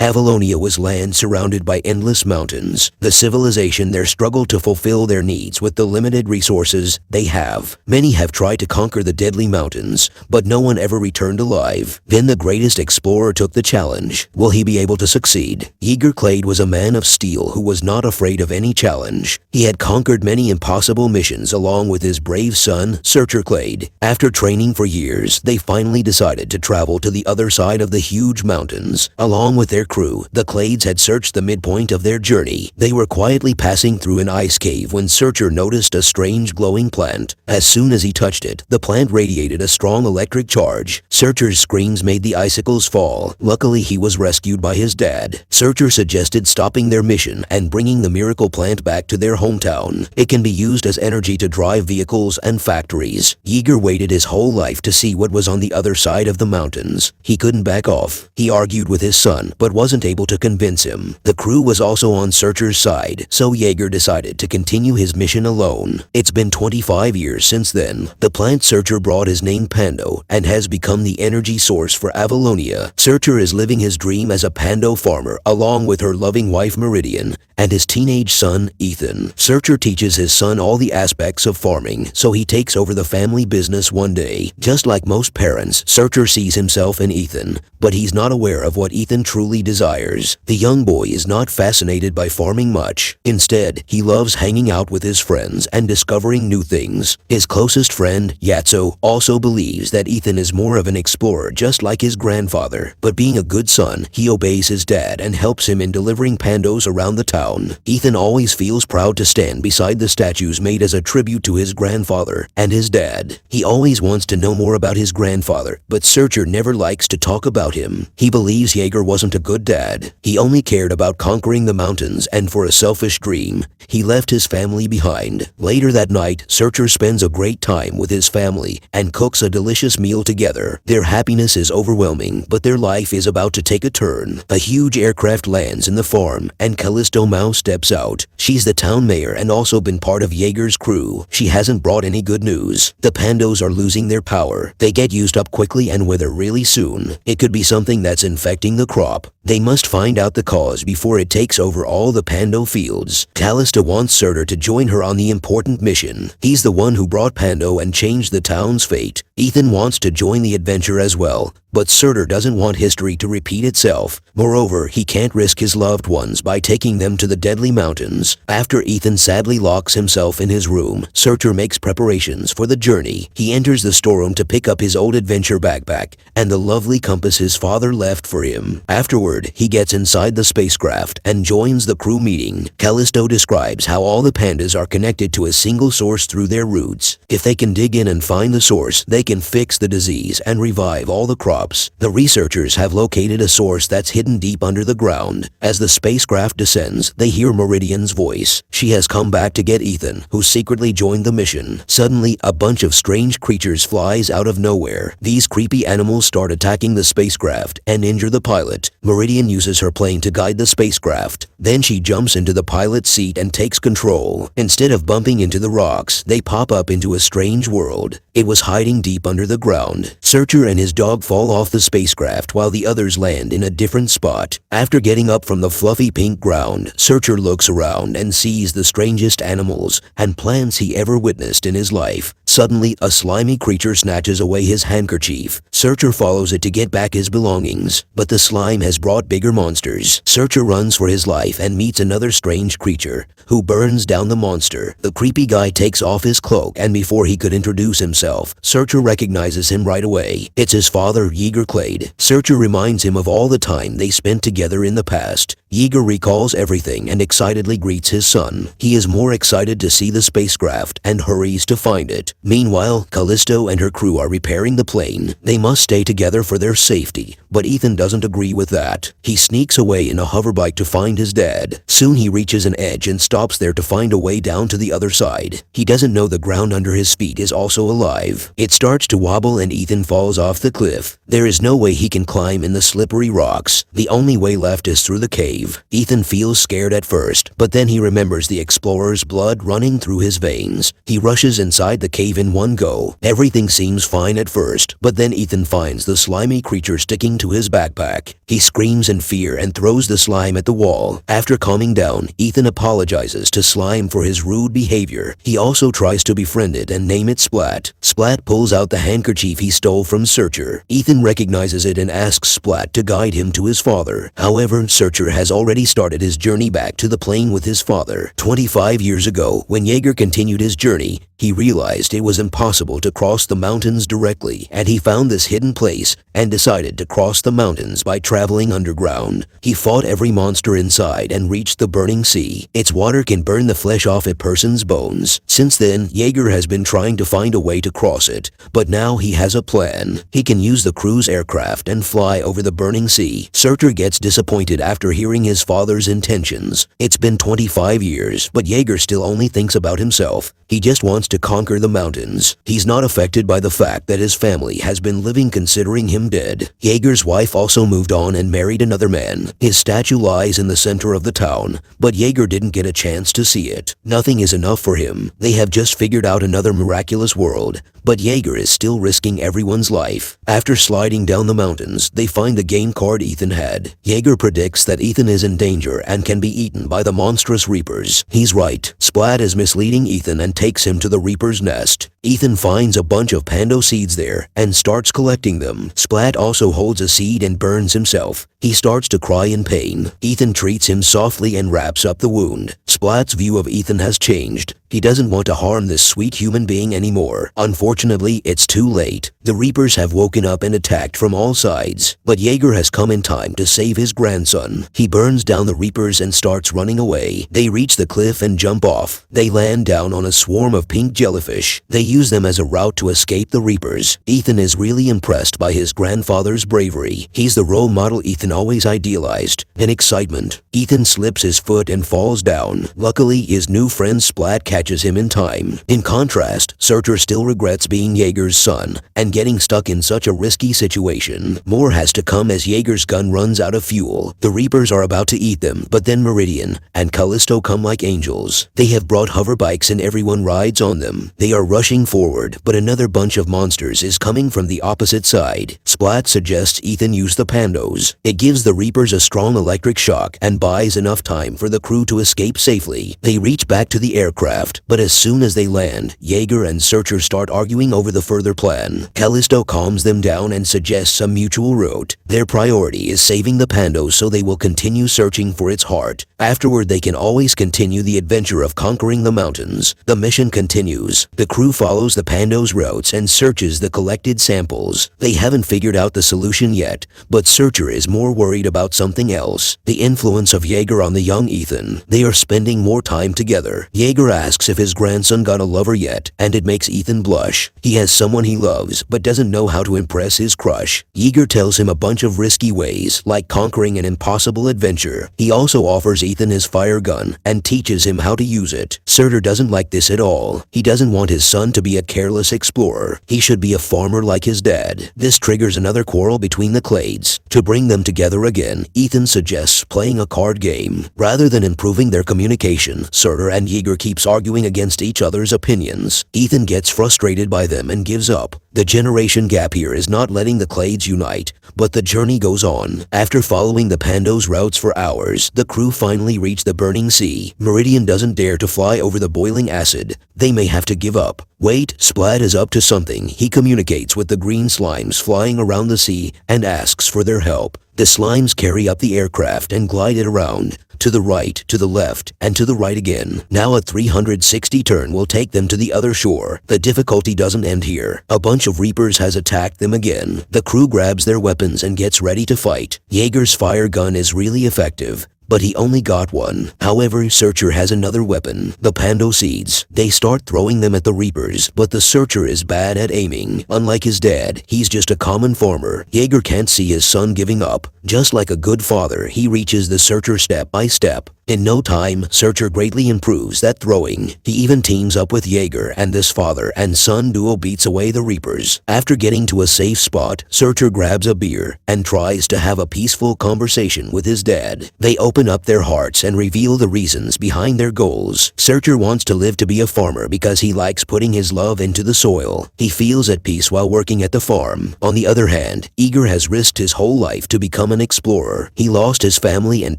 Avalonia was land surrounded by endless mountains. The civilization there struggled to fulfill their needs with the limited resources they have. Many have tried to conquer the deadly mountains, but no one ever returned alive. Then the greatest explorer took the challenge. Will he be able to succeed? Yeager Clade was a man of steel who was not afraid of any challenge. He had conquered many impossible missions along with his brave son, Searcher Clade. After training for years, they finally decided to travel to the other side of the huge mountains. Along with their crew, the Clades had searched the midpoint of their journey. They were quietly passing through an ice cave when Searcher noticed a strange glowing plant. As soon as he touched it, the plant radiated a strong electric charge. Searcher's screams made the icicles fall. Luckily, he was rescued by his dad. Searcher suggested stopping their mission and bringing the miracle plant back to their hometown. It can be used as energy to drive vehicles and factories. Yeager waited his whole life to see what was on the other side of the mountains. He couldn't back off. He argued with his son, but wasn't able to convince him. The crew was also on Searcher's side, so Yeager decided to continue his mission alone. It's been 25 years since then. The plant Searcher brought is named Pando and has become the energy source for Avalonia. Searcher is living his dream as a Pando farmer along with her loving wife Meridian and his teenage son Ethan. Searcher teaches his son all the aspects of farming, so he takes over the family business one day. Just like most parents, Searcher sees himself in Ethan, but he's not aware of what Ethan truly desires. The young boy is not fascinated by farming much. Instead, he loves hanging out with his friends and discovering new things. His closest friend, Yatso, also believes that Ethan is more of an explorer just like his grandfather. But being a good son, he obeys his dad and helps him in delivering pandos around the town. Ethan always feels proud to stand beside the statues made as a tribute to his grandfather and his dad. He always wants to know more about his grandfather, but Searcher never likes to talk about him. He believes Yeager wasn't a good dad. He only cared about conquering the mountains, and for a selfish dream, he left his family behind. Later that night, Searcher spends a great time with his family and cooks a delicious meal together. Their happiness is overwhelming, but their life is about to take a turn. A huge aircraft lands in the farm, and Callisto Mouse steps out. She's the town mayor and also been part of Yeager's crew. She hasn't brought any good news. The Pandos are losing their power. They get used up quickly and wither really soon. It could be something that's infecting the crop. They must find out the cause before it takes over all the Pando fields. Callisto wants Surtur to join her on the important mission. He's the one who brought Pando and changed the town's fate. Ethan wants to join the adventure as well, but Surtur doesn't want history to repeat itself. Moreover, he can't risk his loved ones by taking them to the deadly mountains. After Ethan sadly locks himself in his room, Surtur makes preparations for the journey. He enters the storeroom to pick up his old adventure backpack and the lovely compass his father left for him. Afterward, he gets inside the spacecraft and joins the crew meeting. Callisto describes how all the pandas are connected to a single source through their roots. If they can dig in and find the source, they can fix the disease and revive all the crops. The researchers have located a source that's hidden deep under the ground. As the spacecraft descends, they hear Meridian's voice. She has come back to get Ethan, who secretly joined the mission. Suddenly, a bunch of strange creatures flies out of nowhere. These creepy animals start attacking the spacecraft and injure the pilot. Meridian uses her plane to guide the spacecraft. Then she jumps into the pilot's seat and takes control. Instead of bumping into the rocks, they pop up into a strange world. It was hiding deep under the ground. Searcher and his dog fall off the spacecraft while the others land in a different spot. After getting up from the fluffy pink ground, Searcher looks around and sees the strangest animals and plants he ever witnessed in his life. Suddenly, a slimy creature snatches away his handkerchief. Searcher follows it to get back his belongings, but the slime has brought bigger monsters. Searcher runs for his life and meets another strange creature, who burns down the monster. The creepy guy takes off his cloak, and before he could introduce himself, Searcher recognizes him right away. It's his father, Yeager Clade. Searcher reminds him of all the time they spent together in the past. Yeager recalls everything and excitedly greets his son. He is more excited to see the spacecraft and hurries to find it. Meanwhile, Callisto and her crew are repairing the plane. They must stay together for their safety, but Ethan doesn't agree with that. He sneaks away in a hoverbike to find his his dad. Soon he reaches an edge and stops there to find a way down to the other side. He doesn't know the ground under his feet is also alive. It starts to wobble and Ethan falls off the cliff. There is no way he can climb in the slippery rocks. The only way left is through the cave. Ethan feels scared at first, but then he remembers the explorer's blood running through his veins. He rushes inside the cave in one go. Everything seems fine at first, but then Ethan finds the slimy creature sticking to his backpack. He screams in fear and throws the slime at the wall. After calming down, Ethan apologizes to Slime for his rude behavior. He also tries to befriend it and name it Splat. Splat pulls out the handkerchief he stole from Searcher. Ethan recognizes it and asks Splat to guide him to his father. However, Searcher has already started his journey back to the plane with his father. 25 years ago, when Jaeger continued his journey, he realized it was impossible to cross the mountains directly, and he found this hidden place and decided to cross the mountains by traveling underground. He fought every monster inside and reached the burning sea. Its water can burn the flesh off a person's bones. Since then, Jaeger has been trying to find a way to cross it, but now he has a plan. He can use the crew's aircraft and fly over the burning sea. Searcher gets disappointed after hearing his father's intentions. It's been 25 years, but Jaeger still only thinks about himself. He just wants to conquer the mountains. He's not affected by the fact that his family has been living considering him dead. Jaeger's wife also moved on and married another man. His statue lies in the center of the town, but Jaeger didn't get a chance to see it. Nothing is enough for him. They have just figured out another miraculous world, but Jaeger is still risking everyone's life. After sliding down the mountains, they find the game card Ethan had. Jaeger predicts that Ethan is in danger and can be eaten by the monstrous Reapers. He's right. Splat is misleading Ethan and takes him to the Reaper's nest. Ethan finds a bunch of pando seeds there and starts collecting them. Splat also holds a seed and burns himself. He starts to cry in pain. Ethan treats him softly and wraps up the wound. Splat's view of Ethan has changed. He doesn't want to harm this sweet human being anymore. Unfortunately, it's too late. The Reapers have woken up and attacked from all sides, but Jaeger has come in time to save his grandson. He burns down the Reapers and starts running away. They reach the cliff and jump off. They land down on a swarm of pink jellyfish. They use them as a route to escape the Reapers. Ethan is really impressed by his grandfather's bravery. He's the role model Ethan always idealized. In excitement, Ethan slips his foot and falls down. Luckily, his new friend Splat catches him in time. In contrast, Searcher still regrets being Jaeger's son and getting stuck in such a risky situation. More has to come as Jaeger's gun runs out of fuel. The Reapers are about to eat them, but then Meridian and Callisto come like angels. They have brought hover bikes and everyone rides on them. They are rushing forward, but another bunch of monsters is coming from the opposite side. Splat suggests Ethan use the pandos. It gives the Reapers a strong electric shock and buys enough time for the crew to escape safely. They reach back to the aircraft, but as soon as they land, Jaeger and Searcher start arguing over the further plan. Callisto calms them down and suggests a mutual route. Their priority is saving the pandos so they will continue searching for its heart. Afterward, they can always continue the adventure of conquering the mountains. The mission continues. The crew follows the pandos' routes and searches the collected samples. They haven't figured out the solution yet, but Searcher is more worried about something else. The influence of Jaeger on the young Ethan. They are spending more time together. Jaeger asks if his grandson got a lover yet, and it makes Ethan blush. He has someone he loves, but doesn't know how to impress his crush. Jaeger tells him a bunch of risky ways, like conquering an impossible adventure. He also offers Ethan his fire gun and teaches him how to use it. Surtur doesn't like this at all. He doesn't want his son to be a careless explorer. He should be a farmer like his dad. This triggers another quarrel between the Clades. To bring them together again, Ethan suggests playing a card game. Rather than improving their communication, Surtur and Jaeger keeps arguing against each other's opinions. Ethan gets frustrated by them and gives up. The generation gap here is not letting the Clades unite, but the journey goes on. After following the pandos' routes for hours, the crew finally reach the burning sea. Meridian doesn't dare to fly over the boiling acid. They may have to give up. Wait, Splat is up to something. He communicates with the green slimes flying around the sea and asks for their help. The slimes carry up the aircraft and glide it around. To the right, to the left, and to the right again. Now a 360 turn will take them to the other shore. The difficulty doesn't end here. A bunch of Reapers has attacked them again. The crew grabs their weapons and gets ready to fight. Jaeger's fire gun is really effective, but he only got one. However, Searcher has another weapon, the Pando seeds. They start throwing them at the Reapers, but the Searcher is bad at aiming. Unlike his dad, he's just a common farmer. Jaeger can't see his son giving up. Just like a good father, he reaches the Searcher step by step. In no time, Searcher greatly improves that throwing. He even teams up with Jaeger, and this father and son duo beats away the Reapers. After getting to a safe spot, Searcher grabs a beer and tries to have a peaceful conversation with his dad. They open up their hearts and reveal the reasons behind their goals. Searcher wants to live to be a farmer because he likes putting his love into the soil. He feels at peace while working at the farm. On the other hand, Jaeger has risked his whole life to become an explorer. He lost his family and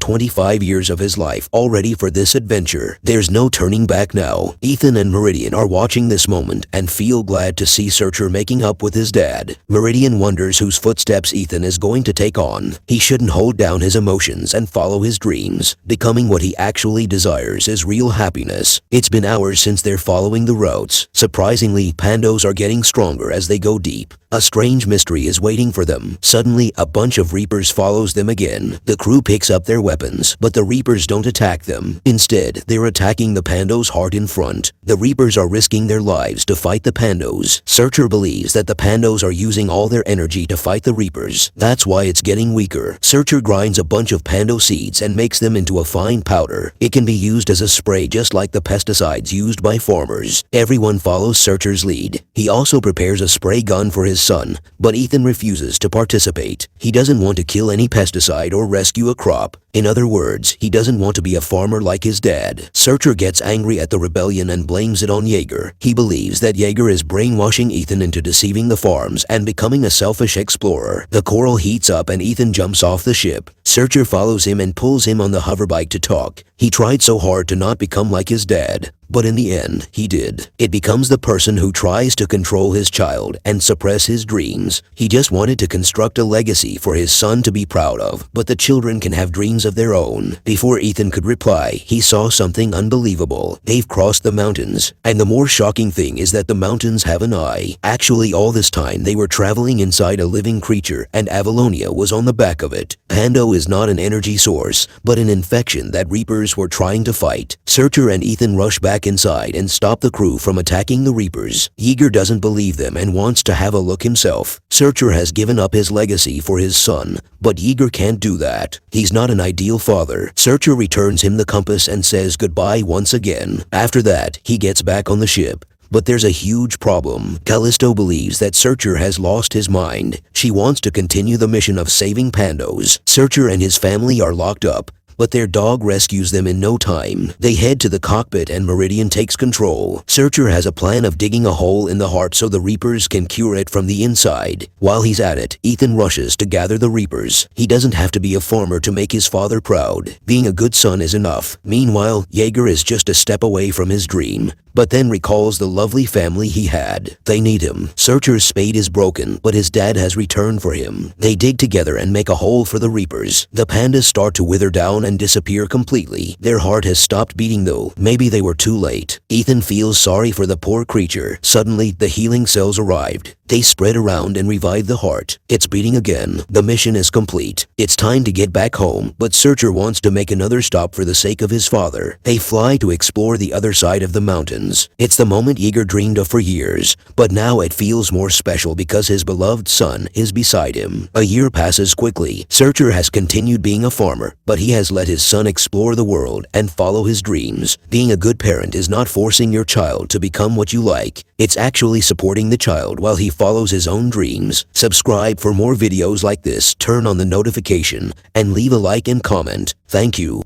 25 years of his life already for this adventure. There's no turning back now. Ethan and Meridian are watching this moment and feel glad to see Searcher making up with his dad. Meridian wonders whose footsteps Ethan is going to take on. He shouldn't hold down his emotions and follow his dreams. Becoming what he actually desires is real happiness. It's been hours since they're following the routes. Surprisingly, Pandos are getting stronger as they go deep. A strange mystery is waiting for them. Suddenly, a bunch of Reapers follows them again. The crew picks up their weapons, but the Reapers don't attack them. Instead, they're attacking the Pandos hard in front. The Reapers are risking their lives to fight the Pandos. Searcher believes that the Pandos are using all their energy to fight the Reapers. That's why it's getting weaker. Searcher grinds a bunch of Pando seeds and makes them into a fine powder. It can be used as a spray just like the pesticides used by farmers. Everyone follows Searcher's lead. He also prepares a spray gun for his son, but Ethan refuses to participate. He doesn't want to kill any pesticide or rescue a crop. In other words, he doesn't want to be a farmer like his dad. Searcher gets angry at the rebellion and blames it on Jaeger. He believes that Jaeger is brainwashing Ethan into deceiving the farms and becoming a selfish explorer. The coral heats up and Ethan jumps off the ship. Searcher follows him and pulls him on the hoverbike to talk. He tried so hard to not become like his dad, but in the end, he did. It becomes the person who tries to control his child and suppress his dreams. He just wanted to construct a legacy for his son to be proud of, but the children can have dreams of their own. Before Ethan could reply, he saw something unbelievable. They've crossed the mountains, and the more shocking thing is that the mountains have an eye. Actually, all this time, they were traveling inside a living creature, and Avalonia was on the back of it. Pando is not an energy source, but an infection that Reapers were trying to fight. Searcher and Ethan rush back inside and stop the crew from attacking the Reapers. Jaeger doesn't believe them and wants to have a look himself. Searcher has given up his legacy for his son, but Jaeger can't do that. He's not an ideal father. Searcher returns him the compass and says goodbye once again. After that, he gets back on the ship. But there's a huge problem. Callisto believes that Searcher has lost his mind. She wants to continue the mission of saving Pandos. Searcher and his family are locked up, but their dog rescues them in no time. They head to the cockpit and Meridian takes control. Searcher has a plan of digging a hole in the heart so the Reapers can cure it from the inside. While he's at it, Ethan rushes to gather the Reapers. He doesn't have to be a farmer to make his father proud. Being a good son is enough. Meanwhile, Jaeger is just a step away from his dream, but then recalls the lovely family he had. They need him. Searcher's spade is broken, but his dad has returned for him. They dig together and make a hole for the Reapers. The pandas start to wither down and disappear completely. Their heart has stopped beating though. Maybe they were too late. Ethan feels sorry for the poor creature. Suddenly, the healing cells arrived. They spread around and revive the heart. It's beating again. The mission is complete. It's time to get back home, but Searcher wants to make another stop for the sake of his father. They fly to explore the other side of the mountains. It's the moment Jaeger dreamed of for years, but now it feels more special because his beloved son is beside him. A year passes quickly. Searcher has continued being a farmer, but he has let his son explore the world and follow his dreams. Being a good parent is not forcing your child to become what you like. It's actually supporting the child while he follows his own dreams. Subscribe for more videos like this, turn on the notification, and leave a like and comment. Thank you.